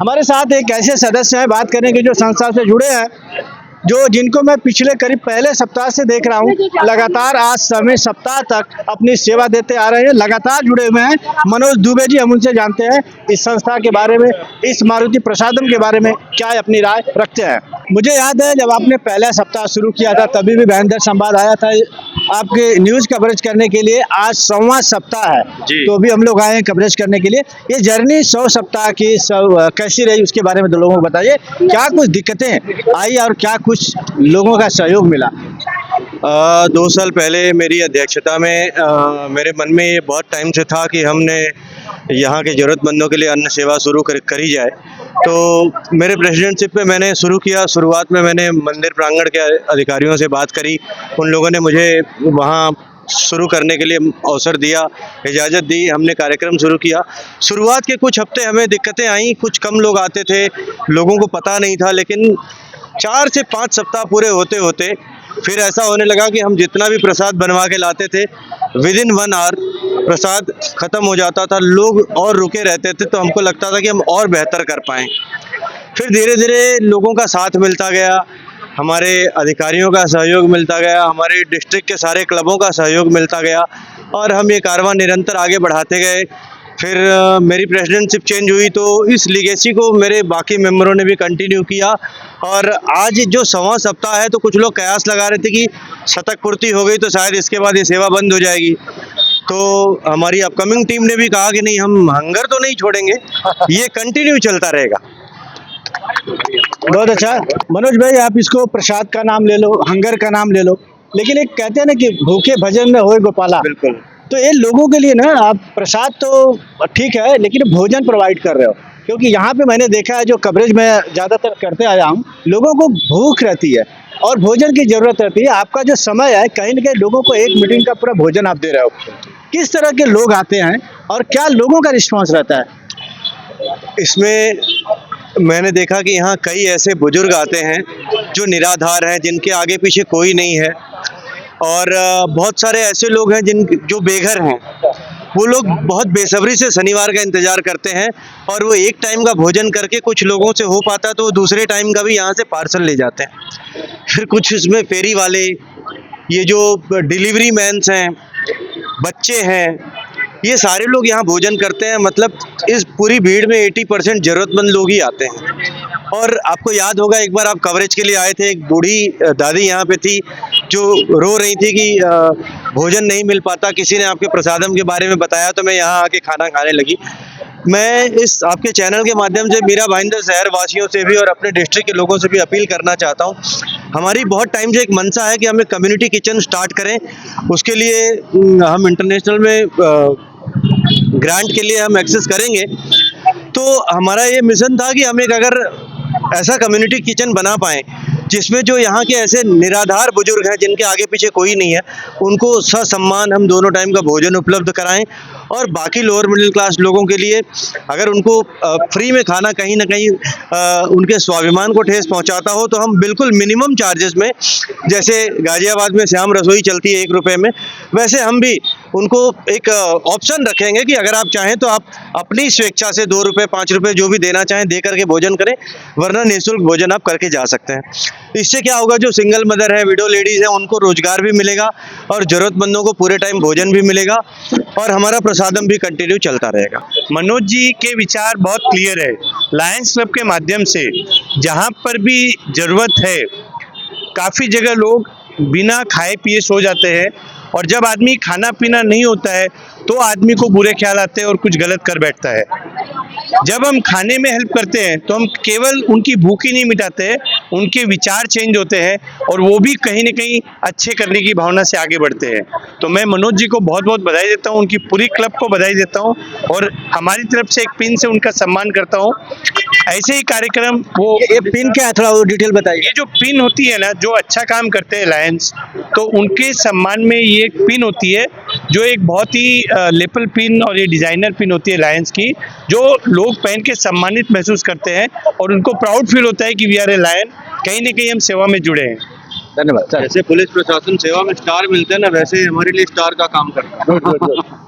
हमारे साथ एक ऐसे सदस्य हैं, बात करेंगे जो संस्था से जुड़े हैं, जिनको मैं पिछले करीब पहले सप्ताह से देख रहा हूँ, लगातार आज समय सप्ताह तक अपनी सेवा देते आ रहे हैं, लगातार जुड़े हुए हैं। मनोज दुबे जी, हम उनसे जानते हैं इस संस्था के बारे में, इस मारुति प्रसादम के बारे में क्या अपनी राय रखते हैं। मुझे याद है जब आपने पहला सप्ताह शुरू किया था, तभी भी भयंकर संवाद आया था आपके न्यूज कवरेज करने के लिए। आज 100वां सप्ताह है, तो भी हम लोग आए हैं कवरेज करने के लिए। ये जर्नी 100 सप्ताह की कैसी रही, उसके बारे में तो लोगों को बताइए। क्या कुछ दिक्कतें आई और क्या कुछ लोगों का सहयोग मिला? 2 साल पहले मेरी अध्यक्षता में मेरे मन में ये बहुत टाइम से था कि हमने यहाँ के ज़रूरतमंदों के लिए अन्न सेवा शुरू करी जाए। तो मेरे प्रेसिडेंटशिप में मैंने शुरू किया। शुरुआत में मैंने मंदिर प्रांगण के अधिकारियों से बात करी, उन लोगों ने मुझे वहाँ शुरू करने के लिए अवसर दिया, इजाज़त दी, हमने कार्यक्रम शुरू किया। शुरुआत के कुछ हफ्ते हमें दिक्कतें आई, कुछ कम लोग आते थे, लोगों को पता नहीं था, लेकिन 4 से 5 सप्ताह पूरे होते होते फिर ऐसा होने लगा कि हम जितना भी प्रसाद बनवा के लाते थे, विदिन 1 आवर प्रसाद ख़त्म हो जाता था। लोग और रुके रहते थे, तो हमको लगता था कि हम और बेहतर कर पाएँ। फिर धीरे धीरे लोगों का साथ मिलता गया, हमारे अधिकारियों का सहयोग मिलता गया, हमारे डिस्ट्रिक्ट के सारे क्लबों का सहयोग मिलता गया और हम ये कारवां निरंतर आगे बढ़ाते गए। फिर मेरी प्रेसिडेंटशिप चेंज हुई, तो इस लीगेसी को मेरे बाकी मेंबरों ने भी कंटिन्यू किया और आज जो 100वां सप्ताह है, तो कुछ लोग कयास लगा रहे थे कि शतक पूर्ति हो गई तो शायद इसके बाद ये सेवा बंद हो जाएगी। तो हमारी अपकमिंग टीम ने भी कहा कि नहीं, हम हंगर तो नहीं छोड़ेंगे, ये कंटिन्यू चलता रहेगा। बहुत अच्छा मनोज भाई, आप इसको प्रसाद का नाम ले लो, हंगर का नाम ले लो, लेकिन एक कहते हैं ना कि भूखे भजन में होए गोपाला। बिल्कुल। तो ये लोगों के लिए ना, आप प्रसाद तो ठीक है, लेकिन भोजन प्रोवाइड कर रहे हो, क्योंकि यहाँ पे मैंने देखा है, जो कवरेज में ज़्यादातर करते आया हूँ, लोगों को भूख रहती है और भोजन की ज़रूरत रहती है। आपका जो समय है, कहीं ना कहीं लोगों को 1 मीटिंग का पूरा भोजन आप दे रहे हो। किस तरह के लोग आते हैं और क्या लोगों का रिस्पॉन्स रहता है? इसमें मैंने देखा कि यहाँ कई ऐसे बुजुर्ग आते हैं जो निराधार हैं, जिनके आगे पीछे कोई नहीं है, और बहुत सारे ऐसे लोग हैं जो बेघर हैं। वो लोग बहुत बेसब्री से शनिवार का इंतज़ार करते हैं और वो एक टाइम का भोजन करके, कुछ लोगों से हो पाता है तो वो दूसरे टाइम का भी यहाँ से पार्सल ले जाते हैं। फिर कुछ इसमें फेरी वाले, ये जो डिलीवरी मैन्स हैं, बच्चे हैं, ये सारे लोग यहाँ भोजन करते हैं। मतलब इस पूरी भीड़ में 80% ज़रूरतमंद लोग ही आते हैं। और आपको याद होगा, एक बार आप कवरेज के लिए आए थे, एक बूढ़ी दादी यहाँ पे थी जो रो रही थी कि भोजन नहीं मिल पाता। किसी ने आपके प्रसादम के बारे में बताया तो मैं यहाँ आके खाना खाने लगी। मैं इस आपके चैनल के माध्यम से मीरा भाईंदर शहर वासियों से भी और अपने डिस्ट्रिक्ट के लोगों से भी अपील करना चाहता हूँ। हमारी बहुत टाइम से एक मंशा है कि हमें कम्युनिटी किचन स्टार्ट करें। उसके लिए हम इंटरनेशनल में ग्रांट के लिए हम एक्सेस करेंगे। तो हमारा ये मिशन था कि हम एक अगर ऐसा कम्युनिटी किचन बना पाएँ जिसमें जो यहाँ के ऐसे निराधार बुजुर्ग हैं, जिनके आगे पीछे कोई नहीं है, उनको ससम्मान हम दोनों टाइम का भोजन उपलब्ध कराएं। और बाकी लोअर मिडिल क्लास लोगों के लिए अगर उनको फ्री में खाना कहीं ना कहीं उनके स्वाभिमान को ठेस पहुंचाता हो, तो हम बिल्कुल मिनिमम चार्जेस में, जैसे गाजियाबाद में श्याम रसोई चलती है 1 रुपये में, वैसे हम भी उनको एक ऑप्शन रखेंगे कि अगर आप चाहें तो आप अपनी स्वेच्छा से 2 रुपये 5 रुपये जो भी देना चाहें दे करके भोजन करें, वरना निःशुल्क भोजन आप करके जा सकते हैं। इससे क्या होगा, जो सिंगल मदर है, विडो लेडीज़ हैं, उनको रोजगार भी मिलेगा और ज़रूरतमंदों को पूरे टाइम भोजन भी मिलेगा और हमारा प्रसादम भी कंटिन्यू चलता रहेगा। मनोज जी के विचार बहुत क्लियर है। लायंस क्लब के माध्यम से जहाँ पर भी ज़रूरत है, काफ़ी जगह लोग बिना खाए पिए सो जाते हैं और जब आदमी खाना पीना नहीं होता है तो आदमी को बुरे ख्याल आते हैं और कुछ गलत कर बैठता है। जब हम खाने में हेल्प करते हैं तो हम केवल उनकी भूख ही नहीं मिटाते हैं, उनके विचार चेंज होते हैं और वो भी कहीं न कहीं अच्छे करने की भावना से आगे बढ़ते हैं। तो मैं मनोज जी को बहुत बहुत बधाई देता हूँ, उनकी पूरी क्लब को बधाई देता हूँ और हमारी तरफ से एक पिन से उनका सम्मान करता हूँ। ऐसे ही कार्यक्रम वो ये पिन क्या है, थोड़ा वो डिटेल बताइए। ये जो पिन होती है ना, जो अच्छा काम करते हैं लायंस, तो उनके सम्मान में ये एक पिन होती है जो एक बहुत ही लेपल पिन और ये डिज़ाइनर पिन होती है लायंस की, जो लोग पहन के सम्मानित महसूस करते हैं और उनको प्राउड फील होता है कि वी आर ए लायन, कहीं ना कहीं हम सेवा में जुड़े हैं। धन्यवाद। जैसे पुलिस प्रशासन सेवा में स्टार मिलते हैं ना, वैसे ही हमारे लिए स्टार का काम करता है।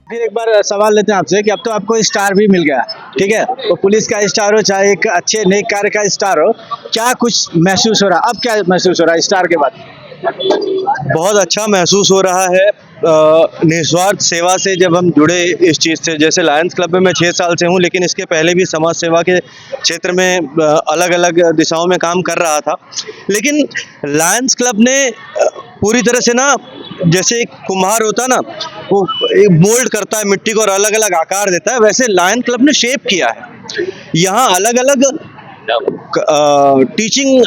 फिर एक बार सवाल लेते हैं आपसे कि अब तो आपको स्टार भी मिल गया, ठीक है, वो पुलिस का स्टार हो चाहे एक अच्छे नेक कार्य का स्टार हो, क्या कुछ महसूस हो रहा है, अब क्या महसूस हो रहा है स्टार के बाद? बहुत अच्छा महसूस हो रहा है। निस्वार्थ सेवा से जब हम जुड़े इस चीज़ से, जैसे लायंस क्लब में मैं 6 साल से हूँ, लेकिन इसके पहले भी समाज सेवा के क्षेत्र में अलग अलग दिशाओं में काम कर रहा था। लेकिन लायंस क्लब ने पूरी तरह से ना, जैसे एक कुम्हार होता है ना, वो एक मोल्ड करता है मिट्टी को और अलग अलग आकार देता है, वैसे लायन क्लब ने शेप किया है। यहाँ अलग अलग टीचिंग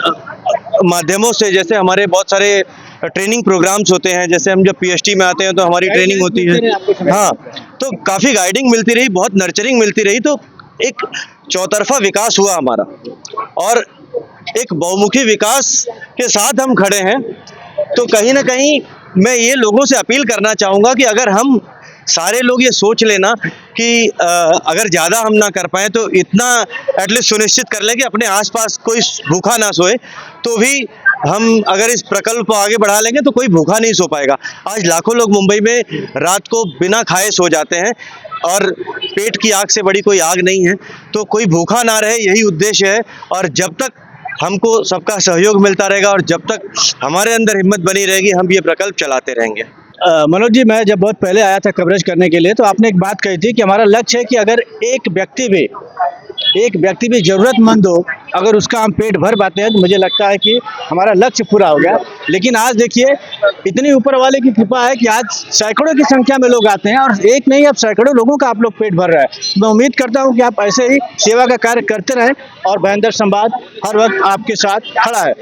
माध्यमों से, जैसे हमारे बहुत सारे ट्रेनिंग प्रोग्राम्स होते हैं, जैसे हम जब पीएचडी में आते हैं तो हमारी ट्रेनिंग होती है, हाँ, तो काफ़ी गाइडिंग मिलती रही, बहुत नर्चरिंग मिलती रही, तो एक चौतरफा विकास हुआ हमारा और एक बहुमुखी विकास के साथ हम खड़े हैं। तो कहीं ना कहीं मैं ये लोगों से अपील करना चाहूँगा कि अगर हम सारे लोग ये सोच लेना कि अगर ज़्यादा हम ना कर पाएँ तो इतना एटलीस्ट सुनिश्चित कर लें कि अपने आसपास कोई भूखा ना सोए, तो भी हम अगर इस प्रकल्प को आगे बढ़ा लेंगे तो कोई भूखा नहीं सो पाएगा। आज लाखों लोग मुंबई में रात को बिना खाए सो जाते हैं और पेट की आग से बड़ी कोई आग नहीं है, तो कोई भूखा ना रहे, यही उद्देश्य है। और जब तक हमको सबका सहयोग मिलता रहेगा और जब तक हमारे अंदर हिम्मत बनी रहेगी, हम ये प्रकल्प चलाते रहेंगे। मनोज जी, मैं जब बहुत पहले आया था कवरेज करने के लिए, तो आपने एक बात कही थी कि हमारा लक्ष्य है कि अगर एक व्यक्ति भी जरूरतमंद हो, अगर उसका हम पेट भर पाते हैं तो मुझे लगता है कि हमारा लक्ष्य पूरा हो गया। लेकिन आज देखिए, इतनी ऊपर वाले की कृपा है कि आज सैकड़ों की संख्या में लोग आते हैं और एक नहीं, अब सैकड़ों लोगों का आप लोग पेट भर रहा है। मैं उम्मीद करता हूँ कि आप ऐसे ही सेवा का कार्य करते रहें और भयंदर संवाद हर वक्त आपके साथ खड़ा है।